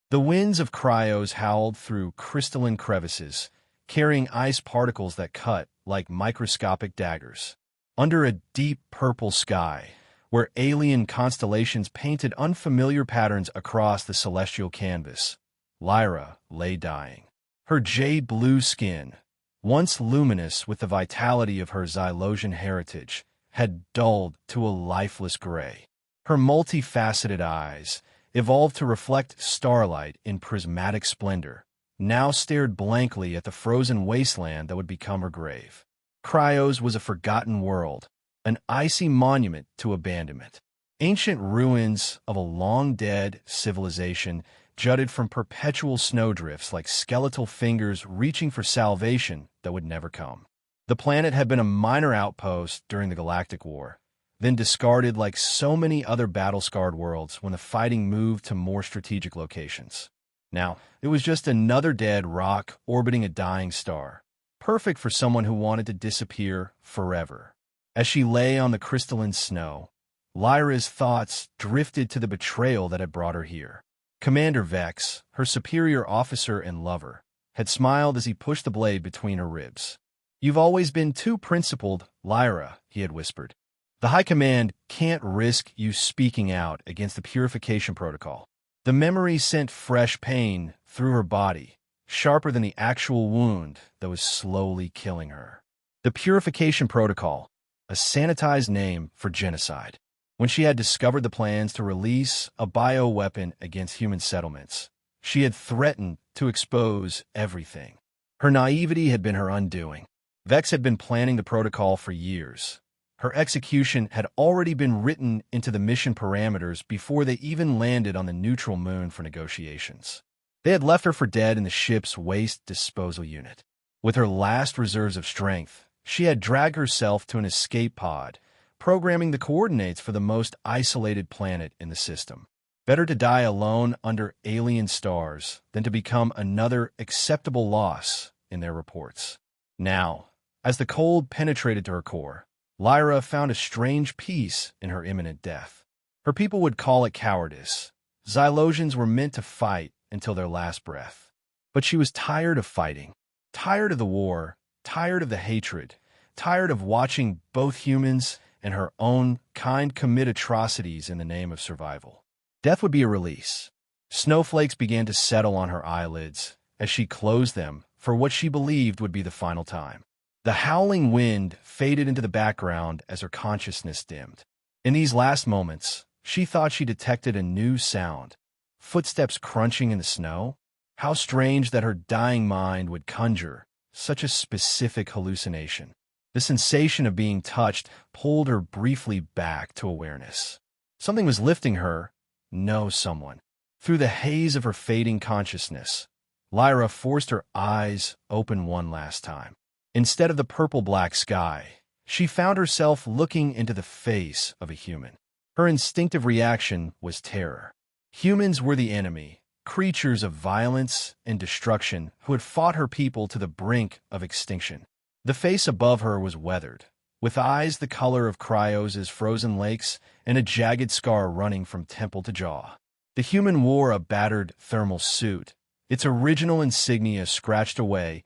The winds of cryos howled through crystalline crevices, carrying ice particles that cut like microscopic daggers. Under a deep purple sky, where alien constellations painted unfamiliar patterns across the celestial canvas, Lyra lay dying. Her jade-blue skin, once luminous with the vitality of her Xylosian heritage, had dulled to a lifeless gray. Her multifaceted eyes, evolved to reflect starlight in prismatic splendor, now stared blankly at the frozen wasteland that would become her grave. Cryos was a forgotten world, an icy monument to abandonment. Ancient ruins of a long-dead civilization jutted from perpetual snowdrifts like skeletal fingers reaching for salvation that would never come. The planet had been a minor outpost during the Galactic War, then discarded like so many other battle-scarred worlds when the fighting moved to more strategic locations. Now, it was just another dead rock orbiting a dying star, perfect for someone who wanted to disappear forever. As she lay on the crystalline snow, Lyra's thoughts drifted to the betrayal that had brought her here. Commander Vex, her superior officer and lover, had smiled as he pushed the blade between her ribs. "You've always been too principled, Lyra," he had whispered. "The High Command can't risk you speaking out against the purification protocol." The memory sent fresh pain through her body, sharper than the actual wound that was slowly killing her. The purification protocol, a sanitized name for genocide. When she had discovered the plans to release a bioweapon against human settlements, she had threatened to expose everything. Her naivety had been her undoing. Vex had been planning the protocol for years. Her execution had already been written into the mission parameters before they even landed on the neutral moon for negotiations. They had left her for dead in the ship's waste disposal unit. With her last reserves of strength, she had dragged herself to an escape pod, programming the coordinates for the most isolated planet in the system. Better to die alone under alien stars than to become another acceptable loss in their reports. Now, as the cold penetrated to her core, Lyra found a strange peace in her imminent death. Her people would call it cowardice. Xylosians were meant to fight until their last breath. But she was tired of fighting, tired of the war, tired of the hatred, tired of watching both humans and her own kind commit atrocities in the name of survival. Death would be a release. Snowflakes began to settle on her eyelids as she closed them for what she believed would be the final time. The howling wind faded into the background as her consciousness dimmed. In these last moments, she thought she detected a new sound, footsteps crunching in the snow. How strange that her dying mind would conjure such a specific hallucination. The sensation of being touched pulled her briefly back to awareness. Something was lifting her, no someone. Through the haze of her fading consciousness, Lyra forced her eyes open one last time. Instead of the purple-black sky, she found herself looking into the face of a human. Her instinctive reaction was terror. Humans were the enemy, creatures of violence and destruction who had fought her people to the brink of extinction. The face above her was weathered, with eyes the color of Cryos' frozen lakes and a jagged scar running from temple to jaw. The human wore a battered thermal suit, its original insignia scratched away,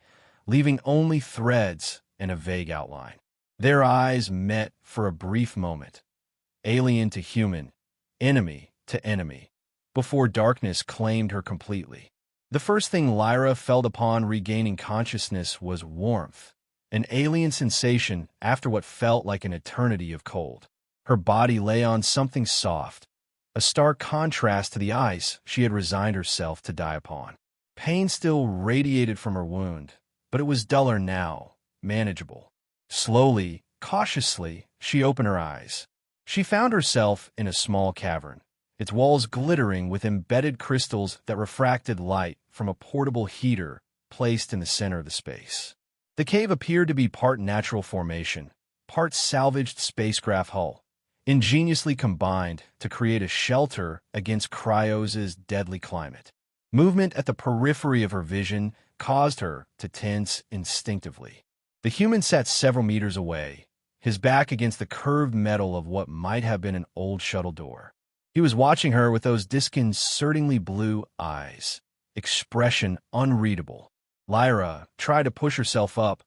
leaving only threads and a vague outline. Their eyes met for a brief moment, alien to human, enemy to enemy, before darkness claimed her completely. The first thing Lyra felt upon regaining consciousness was warmth, an alien sensation after what felt like an eternity of cold. Her body lay on something soft, a stark contrast to the ice she had resigned herself to die upon. Pain still radiated from her wound, but it was duller now, manageable. Slowly, cautiously, she opened her eyes. She found herself in a small cavern, its walls glittering with embedded crystals that refracted light from a portable heater placed in the center of the space. The cave appeared to be part natural formation, part salvaged spacecraft hull, ingeniously combined to create a shelter against Cryos' deadly climate. Movement at the periphery of her vision caused her to tense instinctively. The human sat several meters away, his back against the curved metal of what might have been an old shuttle door. He was watching her with those disconcertingly blue eyes, expression unreadable. Lyra tried to push herself up,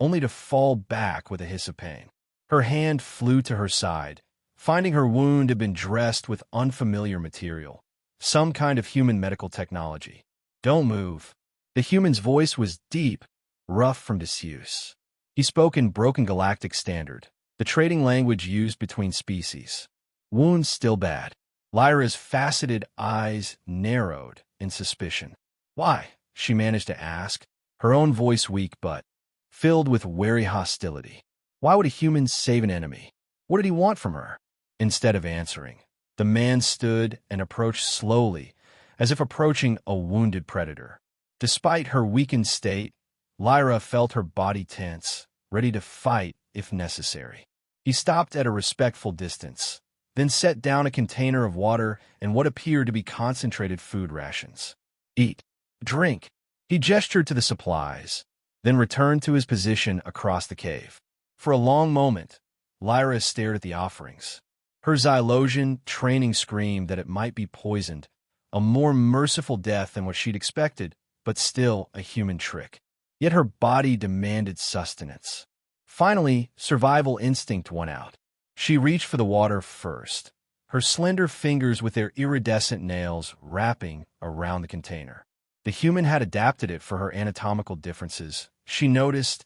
only to fall back with a hiss of pain. Her hand flew to her side, finding her wound had been dressed with unfamiliar material, some kind of human medical technology. "Don't move." The human's voice was deep, rough from disuse. He spoke in broken galactic standard, the trading language used between species. "Wounds still bad." Lyra's faceted eyes narrowed in suspicion. "Why?" she managed to ask, her own voice weak but filled with wary hostility. Why would a human save an enemy? What did he want from her? Instead of answering, the man stood and approached slowly, as if approaching a wounded predator. Despite her weakened state, Lyra felt her body tense, ready to fight if necessary. He stopped at a respectful distance, then set down a container of water and what appeared to be concentrated food rations. "Eat. Drink." He gestured to the supplies, then returned to his position across the cave. For a long moment, Lyra stared at the offerings. Her Xylosian training screamed that it might be poisoned, a more merciful death than what she'd expected, but still a human trick. Yet her body demanded sustenance. Finally, survival instinct won out. She reached for the water first, her slender fingers with their iridescent nails wrapping around the container. The human had adapted it for her anatomical differences. She noticed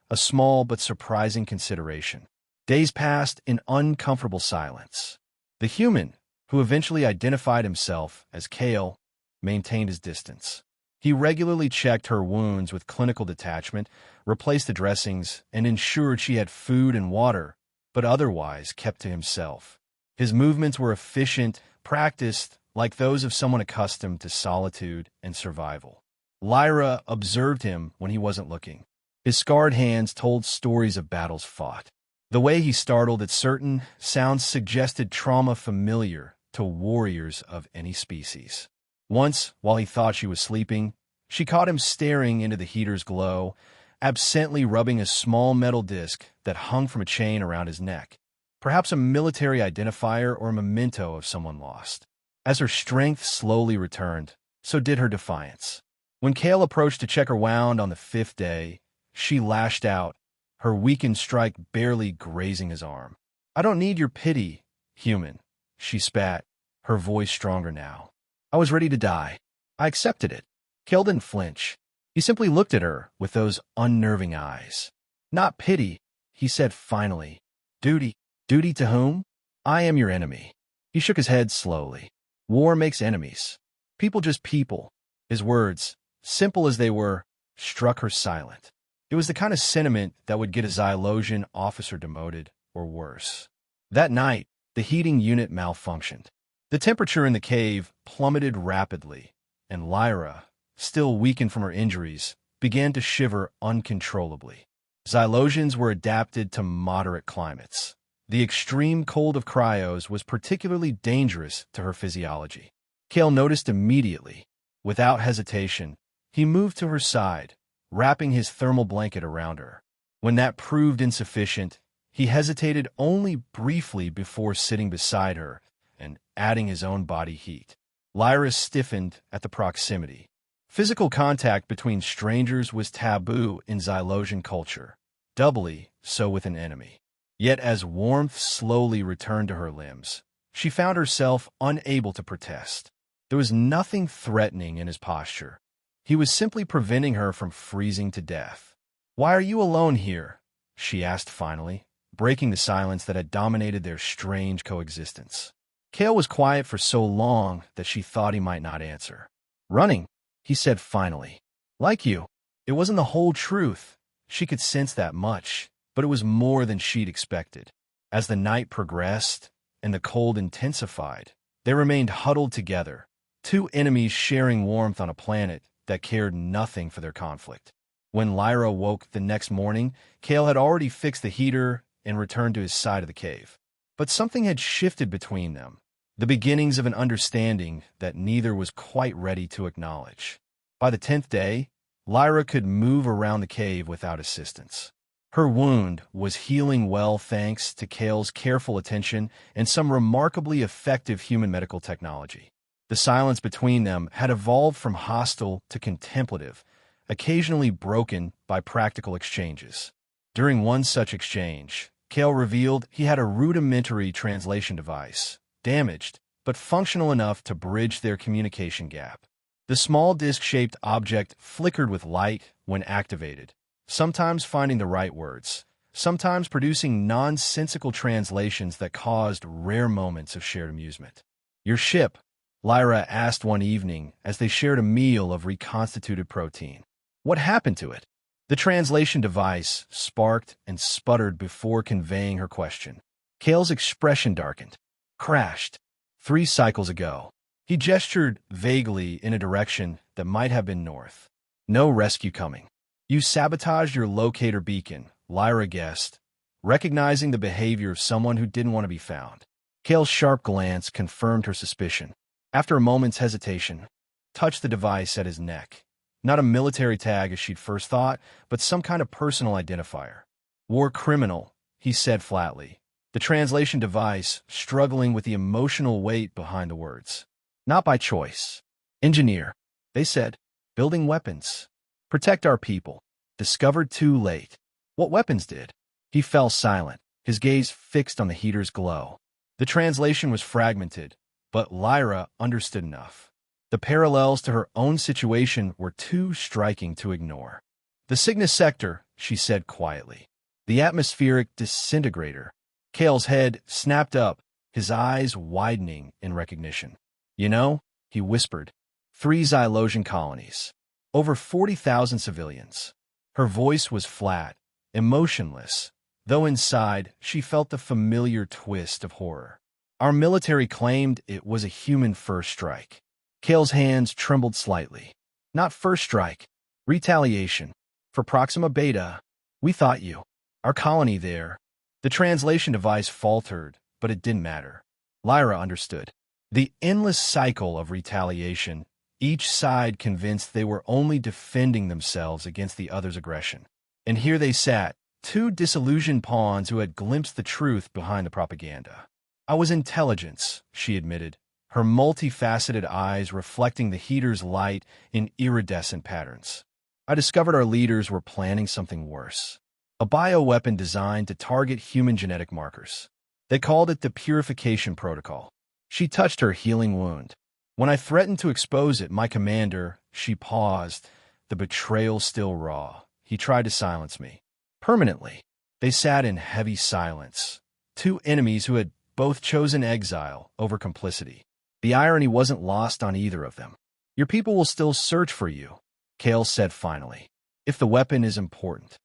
a small but surprising consideration. Days passed in uncomfortable silence. The human, who eventually identified himself as Kale, maintained his distance. He regularly checked her wounds with clinical detachment, replaced the dressings, and ensured she had food and water, but otherwise kept to himself. His movements were efficient, practiced, like those of someone accustomed to solitude and survival. Lyra observed him when he wasn't looking. His scarred hands told stories of battles fought. The way he startled at certain sounds suggested trauma familiar to warriors of any species. Once, while he thought she was sleeping, she caught him staring into the heater's glow, absently rubbing a small metal disc that hung from a chain around his neck, perhaps a military identifier or a memento of someone lost. As her strength slowly returned, so did her defiance. When Kale approached to check her wound on the 5th day, she lashed out, her weakened strike barely grazing his arm. "I don't need your pity, human," she spat, her voice stronger now. "I was ready to die. I accepted it." Kale didn't flinch. He simply looked at her with those unnerving eyes. "Not pity," he said finally. "Duty." "Duty to whom?" "I am your enemy." He shook his head slowly. "War makes enemies. People just people." His words, simple as they were, struck her silent. It was the kind of sentiment that would get a Xylosian officer demoted, or worse. That night, the heating unit malfunctioned. The temperature in the cave plummeted rapidly, and Lyra, still weakened from her injuries, began to shiver uncontrollably. Xylosians were adapted to moderate climates. The extreme cold of cryos was particularly dangerous to her physiology. Kale noticed immediately. Without hesitation, he moved to her side, wrapping his thermal blanket around her. When that proved insufficient, he hesitated only briefly before sitting beside her and adding his own body heat. Lyra stiffened at the proximity. Physical contact between strangers was taboo in Xylosian culture, doubly so with an enemy. Yet as warmth slowly returned to her limbs, she found herself unable to protest. There was nothing threatening in his posture. He was simply preventing her from freezing to death. "Why are you alone here?" she asked finally, breaking the silence that had dominated their strange coexistence. Kale was quiet for so long that she thought he might not answer. "Running," he said finally. "Like you." It wasn't the whole truth. She could sense that much, but it was more than she'd expected. As the night progressed and the cold intensified, they remained huddled together, two enemies sharing warmth on a planet that cared nothing for their conflict. When Lyra woke the next morning, Kale had already fixed the heater and returned to his side of the cave. But something had shifted between them, the beginnings of an understanding that neither was quite ready to acknowledge. By the 10th day, Lyra could move around the cave without assistance. Her wound was healing well thanks to Kale's careful attention and some remarkably effective human medical technology. The silence between them had evolved from hostile to contemplative, occasionally broken by practical exchanges. During one such exchange, Kale revealed he had a rudimentary translation device, damaged, but functional enough to bridge their communication gap. The small disc-shaped object flickered with light when activated, sometimes finding the right words, sometimes producing nonsensical translations that caused rare moments of shared amusement. "Your ship?" Lyra asked one evening as they shared a meal of reconstituted protein. "What happened to it?" The translation device sparked and sputtered before conveying her question. Kale's expression darkened. "Crashed. 3 cycles ago." He gestured vaguely in a direction that might have been north. "No rescue coming." "You sabotaged your locator beacon," Lyra guessed, recognizing the behavior of someone who didn't want to be found. Kale's sharp glance confirmed her suspicion. After a moment's hesitation, touched the device at his neck. Not a military tag as she'd first thought, but some kind of personal identifier. "War criminal," he said flatly, the translation device struggling with the emotional weight behind the words. "Not by choice." "Engineer," they said. "Building weapons. Protect our people. Discovered too late." "What weapons did?" He fell silent, his gaze fixed on the heater's glow. The translation was fragmented, but Lyra understood enough. The parallels to her own situation were too striking to ignore. "The Cygnus sector," she said quietly. "The atmospheric disintegrator." Kale's head snapped up, his eyes widening in recognition. "You know," he whispered, 3 Xylosian colonies. Over 40,000 civilians." Her voice was flat, emotionless, though inside she felt the familiar twist of horror. "Our military claimed it was a human-first strike." Kale's hands trembled slightly. "Not first strike. Retaliation. For Proxima Beta. We thought you. Our colony there." The translation device faltered, but it didn't matter. Lyra understood. The endless cycle of retaliation, each side convinced they were only defending themselves against the other's aggression. And here they sat, 2 disillusioned pawns who had glimpsed the truth behind the propaganda. "I was intelligence," she admitted, her multifaceted eyes reflecting the heater's light in iridescent patterns. "I discovered our leaders were planning something worse. A bioweapon designed to target human genetic markers. They called it the Purification Protocol." She touched her healing wound. "When I threatened to expose it, my commander," she paused, the betrayal still raw. "He tried to silence me. Permanently." They sat in heavy silence, 2 enemies who had both chosen exile over complicity. The irony wasn't lost on either of them. "Your people will still search for you," Kale said finally, "if the weapon is important."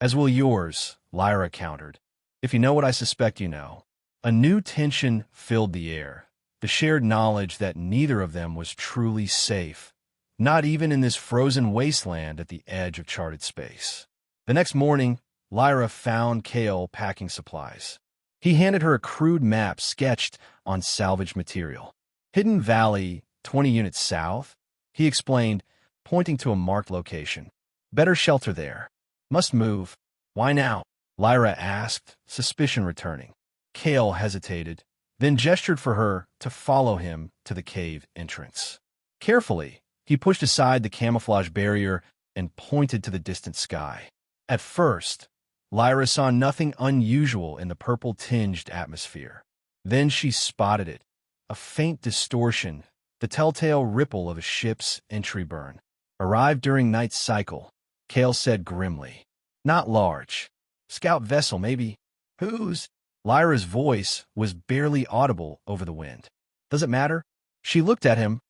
"As will yours," Lyra countered. "If you know what I suspect you know." A new tension filled the air, the shared knowledge that neither of them was truly safe, not even in this frozen wasteland at the edge of charted space. The next morning, Lyra found Kale packing supplies. He handed her a crude map sketched on salvaged material. "Hidden Valley, 20 units south," he explained, pointing to a marked location. "Better shelter there." "Must move." "Why now?" Lyra asked, suspicion returning. Kale hesitated, then gestured for her to follow him to the cave entrance. Carefully, he pushed aside the camouflage barrier and pointed to the distant sky. At first, Lyra saw nothing unusual in the purple-tinged atmosphere. Then she spotted it, a faint distortion, the telltale ripple of a ship's entry burn. "Arrived during night's cycle," Kale said grimly. "Not large. Scout vessel, maybe." "Whose?" Lyra's voice was barely audible over the wind. "Does it matter?" She looked at him,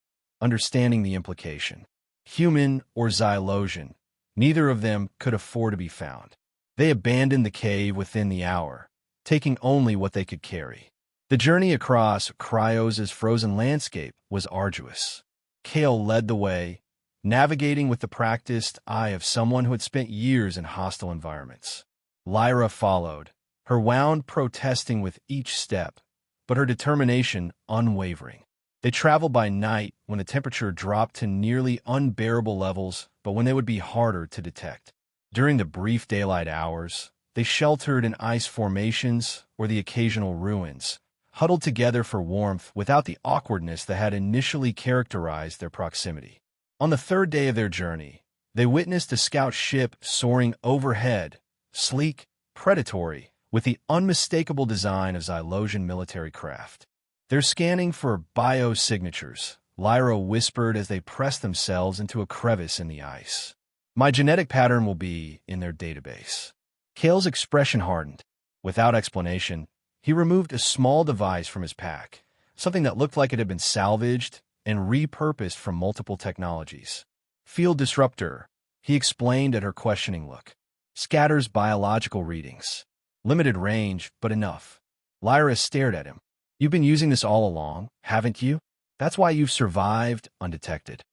understanding the implication. Human or Xylosian, neither of them could afford to be found. They abandoned the cave within the hour, taking only what they could carry. The journey across Cryos' frozen landscape was arduous. Kale led the way, navigating with the practiced eye of someone who had spent years in hostile environments. Lyra followed, her wound protesting with each step, but her determination unwavering. They traveled by night when the temperature dropped to nearly unbearable levels, but when they would be harder to detect. During the brief daylight hours, They sheltered in ice formations or the occasional ruins, huddled together for warmth without the awkwardness that had initially characterized their proximity. On the third day of their journey, they witnessed a scout ship soaring overhead, sleek, predatory, with the unmistakable design of Xylosian military craft. They're scanning for biosignatures, Lyra whispered as they pressed themselves into a crevice in the ice. My genetic pattern will be in their database. Kale's expression hardened. Without explanation, he removed a small device from his pack, something that looked like it had been salvaged and repurposed from multiple technologies. Field disruptor, he explained at her questioning look. Scatters biological readings. Limited range, but enough. Lyra stared at him. You've been using this all along, haven't you? That's why you've survived undetected.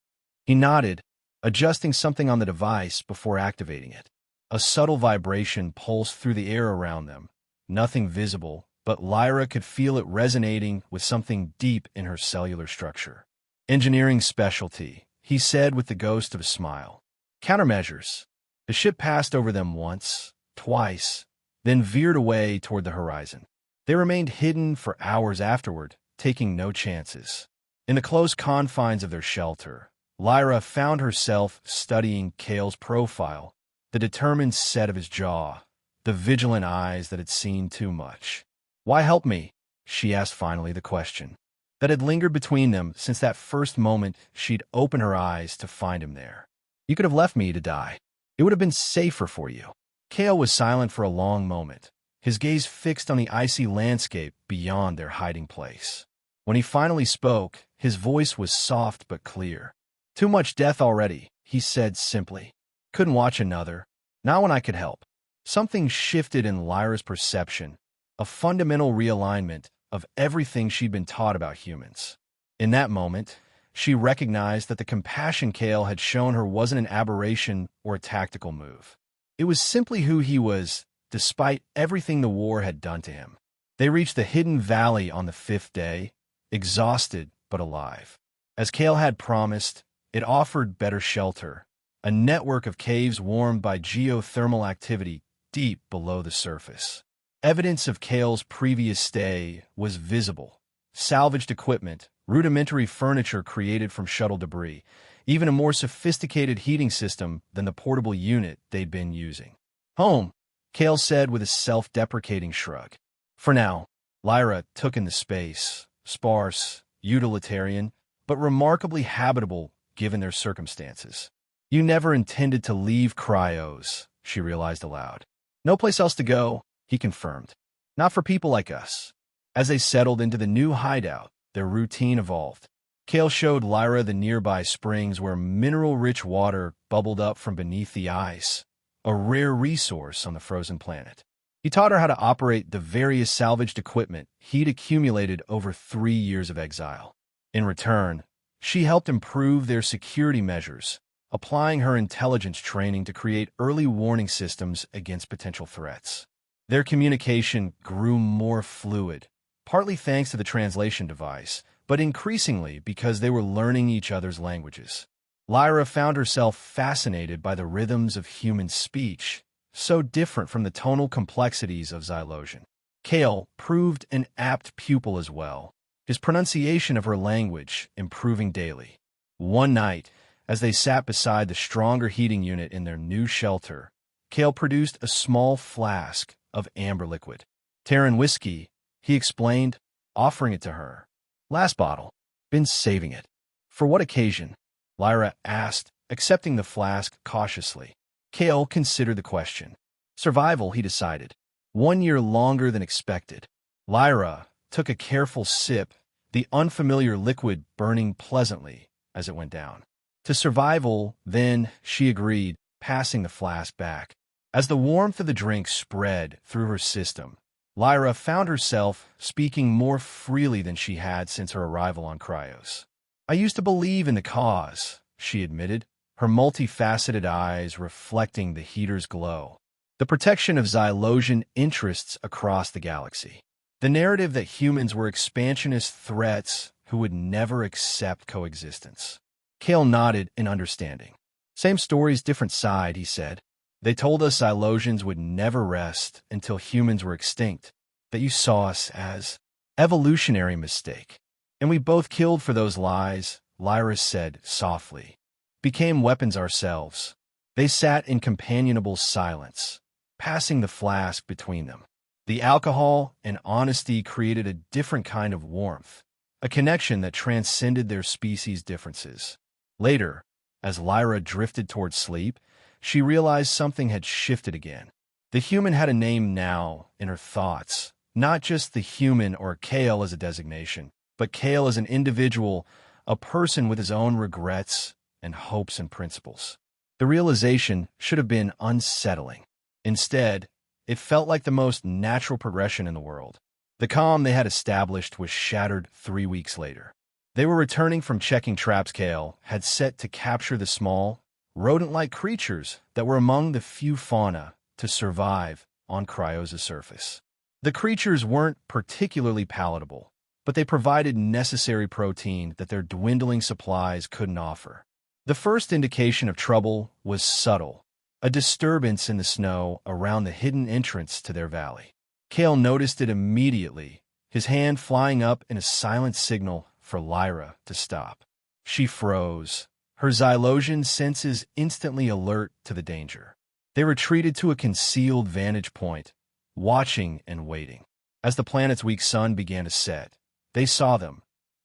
He nodded, adjusting something on the device before activating it. A subtle vibration pulsed through the air around them. Nothing visible, but Lyra could feel it resonating with something deep in her cellular structure. Engineering specialty, he said with the ghost of a smile. Countermeasures. The ship passed over them once, twice, then veered away toward the horizon. They remained hidden for hours afterward, taking no chances. In the close confines of their shelter, Lyra found herself studying Kale's profile, the determined set of his jaw, the vigilant eyes that had seen too much. Why help me? She asked finally the question that had lingered between them since that first moment she'd opened her eyes to find him there. You could have left me to die. It would have been safer for you. Kale was silent for a long moment, his gaze fixed on the icy landscape beyond their hiding place. When he finally spoke, his voice was soft but clear. Too much death already, he said simply. Couldn't watch another. Not when I could help. Something shifted in Lyra's perception, a fundamental realignment of everything she'd been taught about humans. In that moment, she recognized that the compassion Kale had shown her wasn't an aberration or a tactical move. It was simply who he was, despite everything the war had done to him. They reached the hidden valley on the fifth day, exhausted but alive. As Kale had promised, it offered better shelter, a network of caves warmed by geothermal activity deep below the surface. Evidence of Kale's previous stay was visible. Salvaged equipment, rudimentary furniture created from shuttle debris, even a more sophisticated heating system than the portable unit they'd been using. Home, Kale said with a self-deprecating shrug. For now, Lyra took in the space, sparse, utilitarian, but remarkably habitable given their circumstances. You never intended to leave Cryos, she realized aloud. No place else to go, he confirmed. Not for people like us. As they settled into the new hideout, their routine evolved. Kale showed Lyra the nearby springs where mineral-rich water bubbled up from beneath the ice, a rare resource on the frozen planet. He taught her how to operate the various salvaged equipment he'd accumulated over 3 years of exile. In return, she helped improve their security measures, applying her intelligence training to create early warning systems against potential threats. Their communication grew more fluid, partly thanks to the translation device, but increasingly because they were learning each other's languages. Lyra found herself fascinated by the rhythms of human speech, so different from the tonal complexities of Xylosian. Kale proved an apt pupil as well, his pronunciation of her language improving daily. One night, as they sat beside the stronger heating unit in their new shelter, Kale produced a small flask of amber liquid. Terran whiskey, he explained, offering it to her. Last bottle. Been saving it. For what occasion? Lyra asked, accepting the flask cautiously. Kale considered the question. Survival, he decided. 1 year longer than expected. Lyra took a careful sip, the unfamiliar liquid burning pleasantly as it went down. To survival, then, she agreed, passing the flask back. As the warmth of the drink spread through her system, Lyra found herself speaking more freely than she had since her arrival on Cryos. I used to believe in the cause, she admitted, her multifaceted eyes reflecting the heater's glow. The protection of Xylosian interests across the galaxy. The narrative that humans were expansionist threats who would never accept coexistence. Kale nodded in understanding. Same stories, different side, he said. They told us Xylosians would never rest until humans were extinct, that you saw us as evolutionary mistake. And we both killed for those lies, Lyra said softly. Became weapons ourselves. They sat in companionable silence, passing the flask between them. The alcohol and honesty created a different kind of warmth, a connection that transcended their species' differences. Later, as Lyra drifted toward sleep, she realized something had shifted again. The human had a name now in her thoughts, not just the human or Kale as a designation, but Kale as an individual, a person with his own regrets and hopes and principles. The realization should have been unsettling. Instead, it felt like the most natural progression in the world. The calm they had established was shattered 3 weeks later. They were returning from checking traps Kale had set to capture the small, rodent-like creatures that were among the few fauna to survive on Cryosa's surface. The creatures weren't particularly palatable, but they provided necessary protein that their dwindling supplies couldn't offer. The first indication of trouble was subtle, a disturbance in the snow around the hidden entrance to their valley. Kale noticed it immediately, his hand flying up in a silent signal for Lyra to stop. She froze, her Xylosian senses instantly alert to the danger. They retreated to a concealed vantage point, watching and waiting. As the planet's weak sun began to set, they saw them,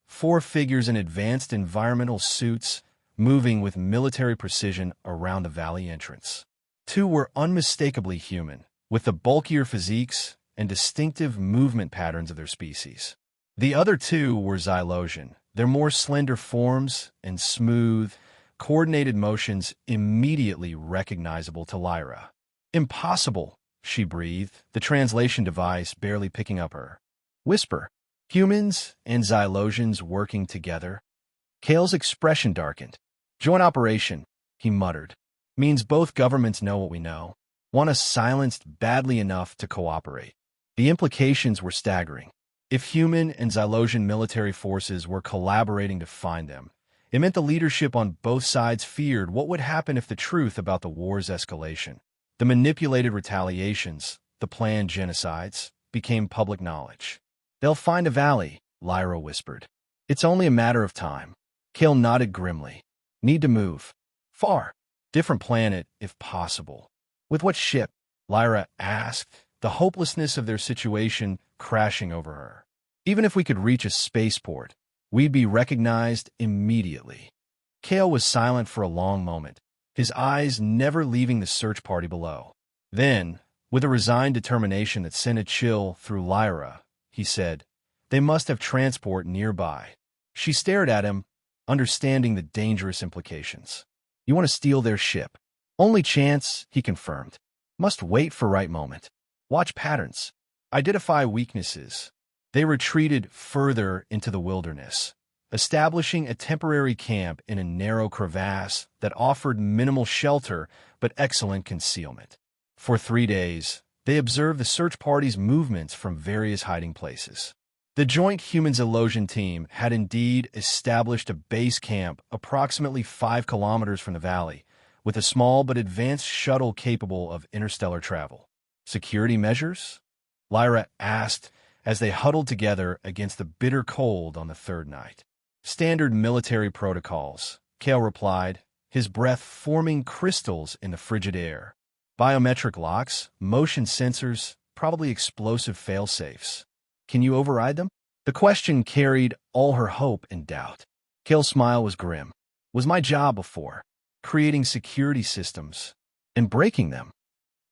4 figures in advanced environmental suits, moving with military precision around the valley entrance. 2 were unmistakably human, with the bulkier physiques and distinctive movement patterns of their species. The other 2 were Xylosian, their more slender forms and smooth, coordinated motions immediately recognizable to Lyra. "Impossible," she breathed, the translation device barely picking up her whisper. "Humans and Xylosians working together?" Kale's expression darkened. "Joint operation," he muttered. "Means both governments know what we know. Want us silenced badly enough to cooperate." The implications were staggering. If human and Xylosian military forces were collaborating to find them, it meant the leadership on both sides feared what would happen if the truth about the war's escalation, the manipulated retaliations, the planned genocides, became public knowledge. "They'll find a valley," Lyra whispered. "It's only a matter of time." Kale nodded grimly. "Need to move. Far. Different planet, if possible." "With what ship?" Lyra asked, the hopelessness of their situation crashing over her. "Even if we could reach a spaceport, we'd be recognized immediately." Kale was silent for a long moment, his eyes never leaving the search party below. Then, with a resigned determination that sent a chill through Lyra, he said, "They must have transport nearby." She stared at him, understanding the dangerous implications. "You want to steal their ship?" "Only chance," he confirmed. "Must wait for right moment. Watch patterns. Identify weaknesses." They retreated further into the wilderness, establishing a temporary camp in a narrow crevasse that offered minimal shelter but excellent concealment. For 3 days, they observed the search party's movements from various hiding places. The joint Humans-Illusion team had indeed established a base camp approximately 5 kilometers from the valley, with a small but advanced shuttle capable of interstellar travel. "Security measures?" Lyra asked as they huddled together against the bitter cold on the 3rd night. "Standard military protocols," Kale replied, his breath forming crystals in the frigid air. "Biometric locks, motion sensors, probably explosive fail-safes. Can you override them?" The question carried all her hope and doubt. Kale's smile was grim. "Was my job before, creating security systems and breaking them."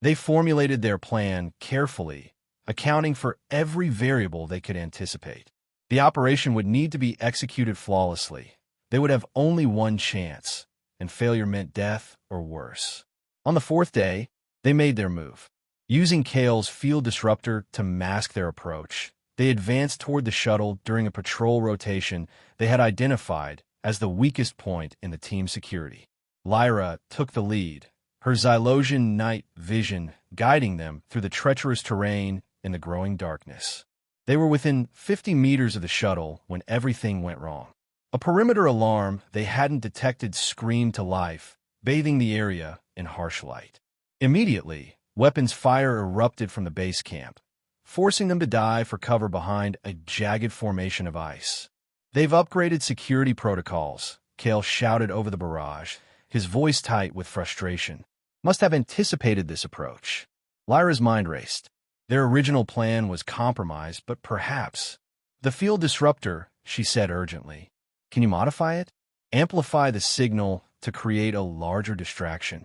They formulated their plan carefully, accounting for every variable they could anticipate. The operation would need to be executed flawlessly. They would have only one chance, and failure meant death or worse. On the 4th day, they made their move. Using Kale's field disruptor to mask their approach, they advanced toward the shuttle during a patrol rotation they had identified as the weakest point in the team's security. Lyra took the lead, her Xylosian night vision guiding them through the treacherous terrain in the growing darkness. They were within 50 meters of the shuttle when everything went wrong. A perimeter alarm they hadn't detected screamed to life, bathing the area in harsh light. Immediately, weapons fire erupted from the base camp, forcing them to dive for cover behind a jagged formation of ice. "They've upgraded security protocols," Kale shouted over the barrage, his voice tight with frustration. Must have anticipated this approach. Lyra's mind raced. Their original plan was compromised, but perhaps. "The field disruptor," she said urgently. "Can you modify it? Amplify the signal to create a larger distraction?"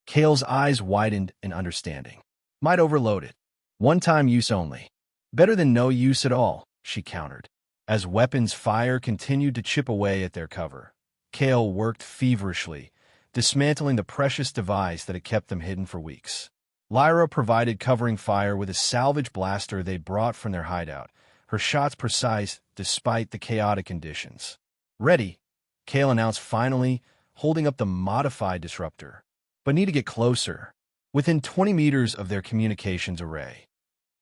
Kale's eyes widened in understanding. "Might overload it. One-time use only." "Better than no use at all," she countered. As weapons fire continued to chip away at their cover, Kale worked feverishly, dismantling the precious device that had kept them hidden for weeks. Lyra provided covering fire with a salvage blaster they brought from their hideout, her shots precise despite the chaotic conditions. "Ready," Kale announced finally, holding up the modified disruptor. "But need to get closer." Within 20 meters of their communications array,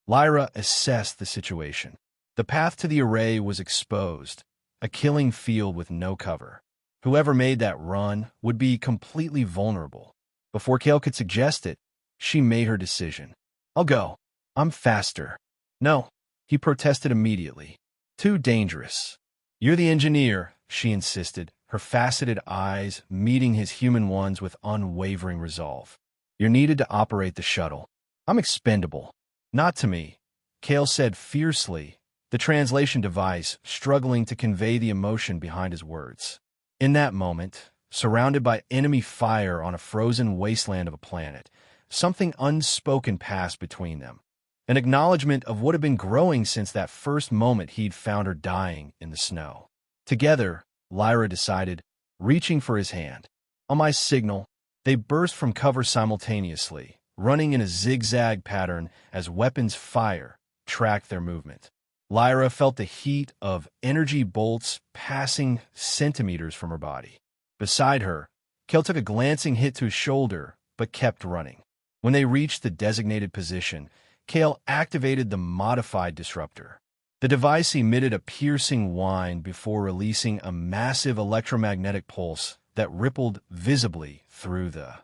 Lyra assessed the situation. The path to the array was exposed, a killing field with no cover. Whoever made that run would be completely vulnerable. Before Kale could suggest it, she made her decision. "I'll go. I'm faster." "No," he protested immediately. "Too dangerous." "You're the engineer," she insisted, her faceted eyes meeting his human ones with unwavering resolve. "You're needed to operate the shuttle." "I'm expendable." "Not to me," Kale said fiercely, the translation device struggling to convey the emotion behind his words. In that moment, surrounded by enemy fire on a frozen wasteland of a planet, something unspoken passed between them. An acknowledgement of what had been growing since that first moment he'd found her dying in the snow. Together, Lyra decided, reaching for his hand. On my signal, they burst from cover simultaneously, running in a zigzag pattern as weapons fire tracked their movement. Lyra felt the heat of energy bolts passing centimeters from her body. Beside her, Kale took a glancing hit to his shoulder, but kept running. When they reached the designated position, Kale activated the modified disruptor. The device emitted a piercing whine before releasing a massive electromagnetic pulse that rippled visibly through the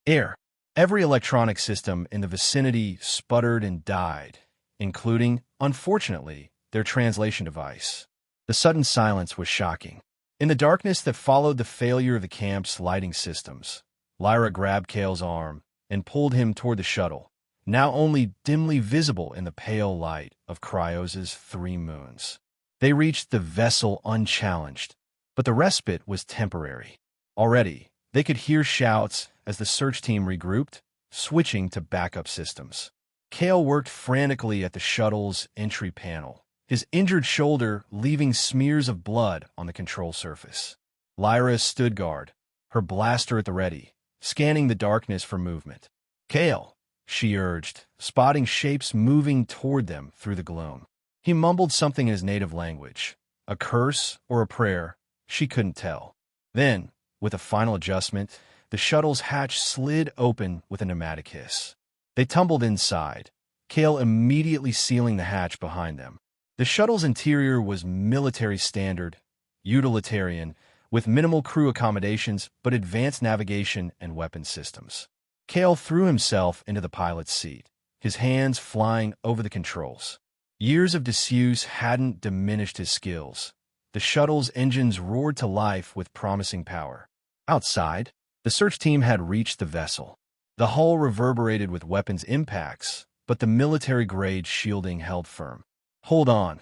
air. Every electronic system in the vicinity sputtered and died, including, unfortunately, their translation device. The sudden silence was shocking. In the darkness that followed the failure of the camp's lighting systems, Lyra grabbed Kale's arm and pulled him toward the shuttle, now only dimly visible in the pale light of Cryos's 3 moons. They reached the vessel unchallenged, but the respite was temporary. Already, they could hear shouts as the search team regrouped, switching to backup systems. Kale worked frantically at the shuttle's entry panel, his injured shoulder leaving smears of blood on the control surface. Lyra stood guard, her blaster at the ready, scanning the darkness for movement. "Kale," she urged, spotting shapes moving toward them through the gloom. He mumbled something in his native language, a curse or a prayer, she couldn't tell. Then, with a final adjustment, the shuttle's hatch slid open with a pneumatic hiss. They tumbled inside, Kale immediately sealing the hatch behind them. The shuttle's interior was military standard, utilitarian, with minimal crew accommodations but advanced navigation and weapon systems. Kale threw himself into the pilot's seat, his hands flying over the controls. Years of disuse hadn't diminished his skills. The shuttle's engines roared to life with promising power. Outside, the search team had reached the vessel. The hull reverberated with weapons impacts, but the military-grade shielding held firm. "Hold on,"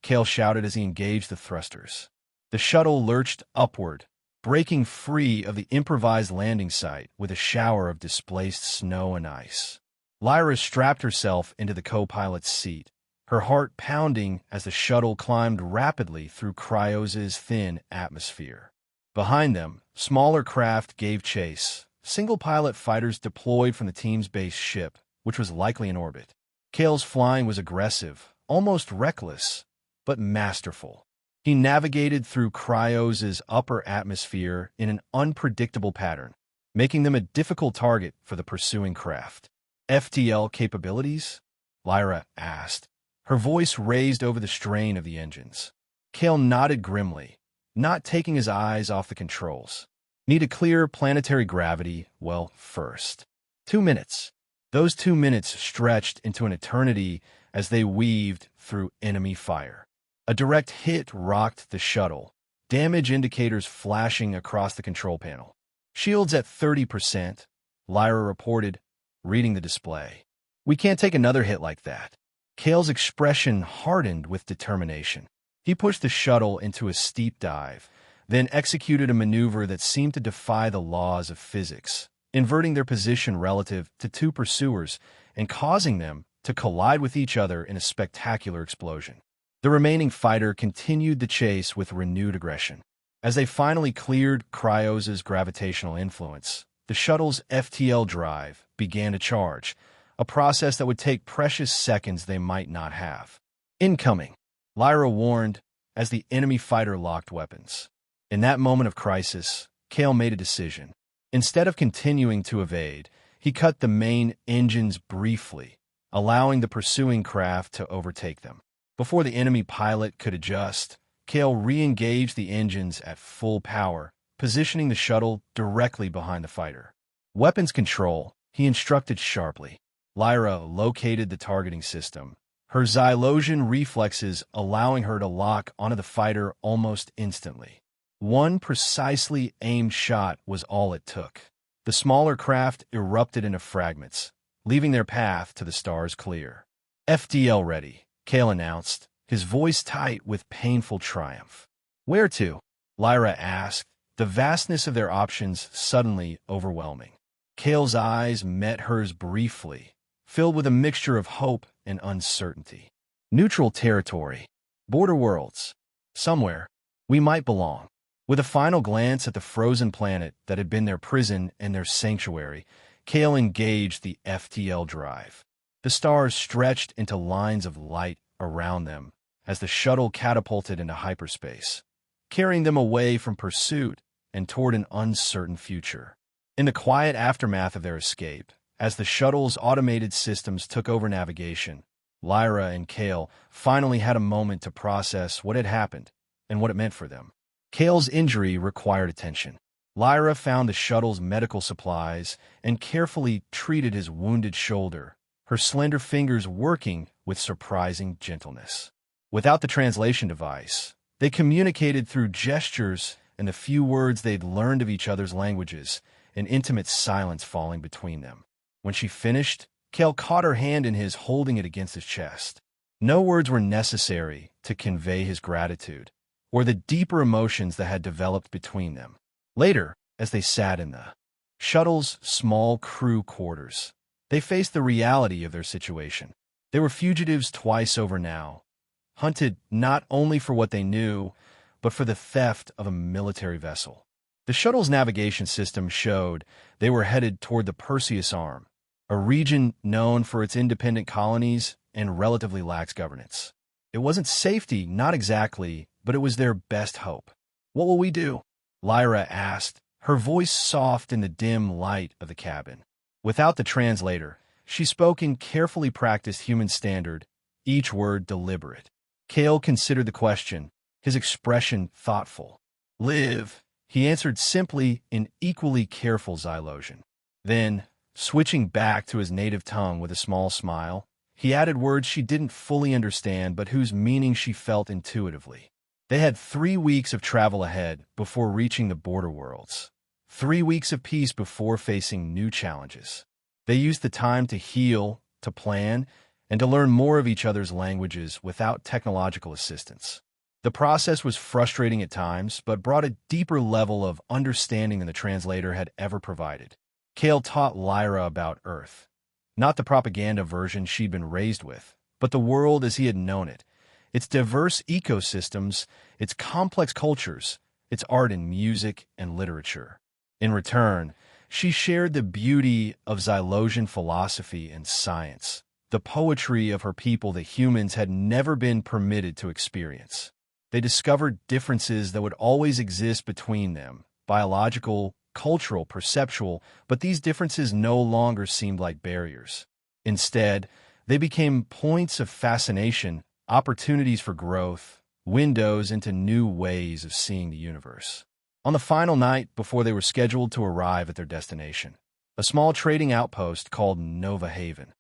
Kale shouted as he engaged the thrusters. The shuttle lurched upward, breaking free of the improvised landing site with a shower of displaced snow and ice. Lyra strapped herself into the co-pilot's seat, her heart pounding as the shuttle climbed rapidly through Cryos's thin atmosphere. Behind them, smaller craft gave chase, single-pilot fighters deployed from the team's base ship, which was likely in orbit. Kale's flying was aggressive, almost reckless, but masterful. He navigated through Cryos's upper atmosphere in an unpredictable pattern, making them a difficult target for the pursuing craft. "FTL capabilities?" Lyra asked, her voice raised over the strain of the engines. Kale nodded grimly, not taking his eyes off the controls. "Need a clear planetary gravity, well, first. 2 minutes. Those 2 minutes stretched into an eternity as they weaved through enemy fire. A direct hit rocked the shuttle, damage indicators flashing across the control panel. Shields at 30%, Lyra reported, reading the display. We can't take another hit like that. Kale's expression hardened with determination. He pushed the shuttle into a steep dive, then executed a maneuver that seemed to defy the laws of physics, inverting their position relative to two pursuers and causing them to collide with each other in a spectacular explosion. The remaining fighter continued the chase with renewed aggression. As they finally cleared Cryos' gravitational influence, the shuttle's FTL drive began to charge, a process that would take precious seconds they might not have. Incoming, Lyra warned as the enemy fighter locked weapons. In that moment of crisis, Kale made a decision. Instead of continuing to evade, he cut the main engines briefly, allowing the pursuing craft to overtake them. Before the enemy pilot could adjust, Kale re-engaged the engines at full power, positioning the shuttle directly behind the fighter. Weapons control, he instructed sharply. Lyra located the targeting system, her Xylosian reflexes allowing her to lock onto the fighter almost instantly. One precisely aimed shot was all it took. The smaller craft erupted into fragments, leaving their path to the stars clear. FDL ready, Kale announced, his voice tight with painful triumph. Where to? Lyra asked, the vastness of their options suddenly overwhelming. Kale's eyes met hers briefly, filled with a mixture of hope and uncertainty. Neutral territory. Border worlds. Somewhere. We might belong. With a final glance at the frozen planet that had been their prison and their sanctuary, Kale engaged the FTL drive. The stars stretched into lines of light around them as the shuttle catapulted into hyperspace, carrying them away from pursuit and toward an uncertain future. In the quiet aftermath of their escape, as the shuttle's automated systems took over navigation, Lyra and Kale finally had a moment to process what had happened and what it meant for them. Kale's injury required attention. Lyra found the shuttle's medical supplies and carefully treated his wounded shoulder, her slender fingers working with surprising gentleness. Without the translation device, they communicated through gestures and the few words they'd learned of each other's languages, an intimate silence falling between them. When she finished, Kale caught her hand in his, holding it against his chest. No words were necessary to convey his gratitude or the deeper emotions that had developed between them. Later, as they sat in the shuttle's small crew quarters, they faced the reality of their situation. They were fugitives twice over now, hunted not only for what they knew, but for the theft of a military vessel. The shuttle's navigation system showed they were headed toward the Perseus Arm, a region known for its independent colonies and relatively lax governance. It wasn't safety, not exactly, but it was their best hope. What will we do? Lyra asked, her voice soft in the dim light of the cabin. Without the translator, she spoke in carefully practiced human standard, each word deliberate. Kale considered the question, his expression thoughtful. Live, he answered simply in equally careful Xylosian. Then, switching back to his native tongue with a small smile, he added words she didn't fully understand but whose meaning she felt intuitively. They had 3 weeks of travel ahead before reaching the border worlds. 3 weeks of peace before facing new challenges. They used the time to heal, to plan, and to learn more of each other's languages without technological assistance. The process was frustrating at times, but brought a deeper level of understanding than the translator had ever provided. Kale taught Lyra about Earth. Not the propaganda version she'd been raised with, but the world as he had known it. Its diverse ecosystems, its complex cultures, its art and music and literature. In return, she shared the beauty of Xylosian philosophy and science, the poetry of her people that humans had never been permitted to experience. They discovered differences that would always exist between them, biological, cultural, perceptual, but these differences no longer seemed like barriers. Instead, they became points of fascination, opportunities for growth, windows into new ways of seeing the universe. On the final night before they were scheduled to arrive at their destination, a small trading outpost called Nova Haven.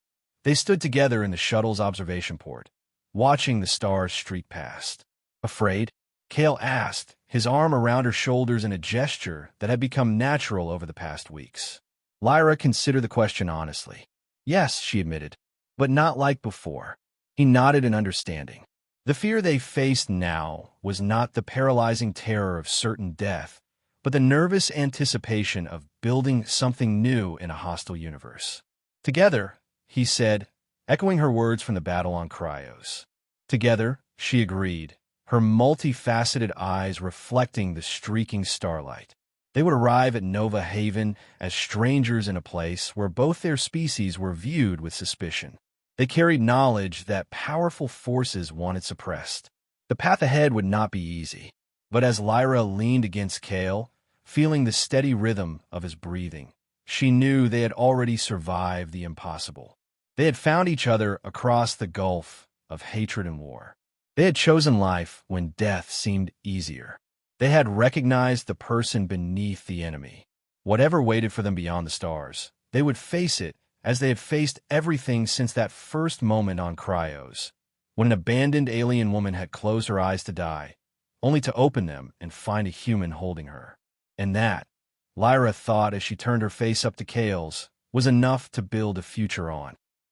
They stood together in the shuttle's observation port, watching the stars streak past. Afraid? Kale asked, his arm around her shoulders in a gesture that had become natural over the past weeks. Lyra considered the question honestly. Yes, she admitted, but not like before. He nodded in understanding. The fear they faced now was not the paralyzing terror of certain death, but the nervous anticipation of building something new in a hostile universe. Together, he said, echoing her words from the battle on Cryos. Together, she agreed, her multifaceted eyes reflecting the streaking starlight. They would arrive at Nova Haven as strangers in a place where both their species were viewed with suspicion. They carried knowledge that powerful forces wanted suppressed. The path ahead would not be easy, but as Lyra leaned against Kale, feeling the steady rhythm of his breathing, she knew they had already survived the impossible. They had found each other across the gulf of hatred and war. They had chosen life when death seemed easier. They had recognized the person beneath the enemy. Whatever waited for them beyond the stars, they would face it as they had faced everything since that first moment on Cryos, when an abandoned alien woman had closed her eyes to die, only to open them and find a human holding her. And that, Lyra thought as she turned her face up to Kale's, was enough to build a future on.